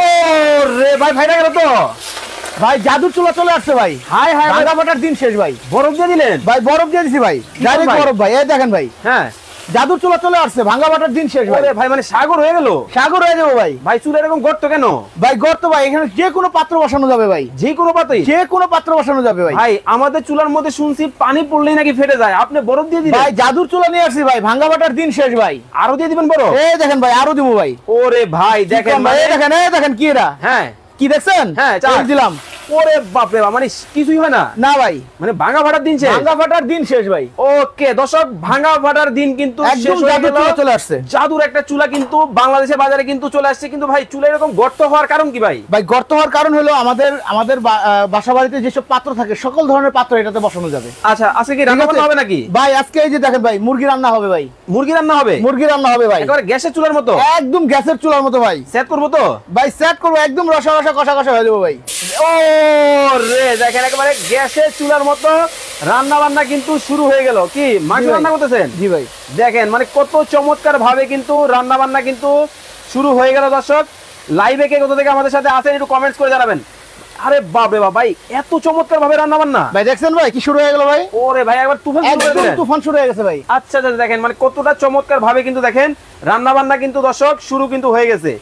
ও রে ভাই, ভাইটা গেল তো ভাই জাদুর চুলা চলে আসছে ভাই। হাই হাই, ভাঙা ফাটার দিন শেষ ভাই। বরফ দিয়ে দিলেন? ভাই বরফ দিয়ে দিছি ভাই, ডাইরেক্ট বরফ ভাই। এই দেখেন ভাই, হ্যাঁ জাদুর চুলা চলে আসছে, ভাঙা ফাটার দিন শেষ ভাই। ওরে ভাই, মানে সাগর হয়ে গেল। সাগর হয়ে যাবো ভাই। ভাই চুলা এরকম গর্ত কেন? ভাই গর্ত ভাই, এখানে যে কোনো পাত্র বসানো যাবে ভাই, যে কোনো পাতেই? যে কোনো পাত্র বসানো যাবে ভাই। ভাই আমাদের চুলার মধ্যে শুনছি পানি পড়লেই নাকি ফেটে যায়, আপনি বরফ দিয়ে দিলেন? ভাই জাদুর চুলা নিয়ে আসছি ভাই, ভাঙা ফাটার দিন শেষ ভাই। আরো দিয়ে দিবেন বরফ? এই দেখেন ভাই, আরো দিবো ভাই। ওরে ভাই দেখেন, ভাই এই দেখেন, এই দেখেন কি এটা, হ্যাঁ কি দেখছেন? হ্যাঁ, এই দিলাম। ওরে বাপ রে বাপ, মানে কিছুই হয় না? না ভাই, মানে ভাঙা ফাটার দিন শেষ? ভাঙা ফাটার দিন শেষ ভাই। ওকে দর্শক, ভাঙা ফাটার দিন কিন্তু একদম শেষ হয়ে জাদুর গেল। চুলা চলে আসছে। জাদুর একটা চুলা কিন্তু বাংলাদেশের বাজারে কিন্তু চলে আসছে। কিন্তু ভাই চুলা এরকম গর্ত হওয়ার কারণ কি ভাই? ভাই গর্ত হওয়ার কারণ হলো আমাদের বাসা বাড়িতে যেসব পাত্র থাকে, সকল ধরনের পাত্র এটাতে বসানো যাবে। আচ্ছা, আজকে কি রান্না বান্না হবে নাকি? ভাই আজকে এই যে দেখেন ভাই, মুরগি রান্না হবে ভাই। মুরগি রান্না হবে? মুরগি রান্না হবে ভাই, একেবারে গ্যাসের চুলার মতো? একদম গ্যাসের চুলার মতো ভাই। সেট করবো তো? ভাই সেট করবো, একদম রসা রসা কষা কষা হয়ে যাবো ভাই। ও রে দেখেন, একেবারে গ্যাসের চুলার মতো রান্না বান্না কিন্তু শুরু হয়ে গেল। কি মাংস রান্না করতেছেন? জি ভাই। দেখেন মানে কত চমৎকার ভাবে কিন্তু রান্না বান্না কিন্তু শুরু হয়ে গেল। দর্শক লাইভে কে কোথা থেকে আমাদের সাথে আছেন একটু কমেন্টস করে জানাবেন। আরে বাপ রে বাপ ভাই, এত চমৎকার ভাবে রান্না বান্না। ভাই দেখছেন ভাই কি শুরু হয়ে গেল ভাই? ওরে ভাই একবার তুফান শুরু করে দিলেন। তুফান শুরু হয়ে গেছে ভাই। আচ্ছা দেখেন মানে কতটা চমৎকার ভাবে কিন্তু দেখেন রান্না বান্না কিন্তু দর্শক শুরু কিন্তু হয়ে গেছে।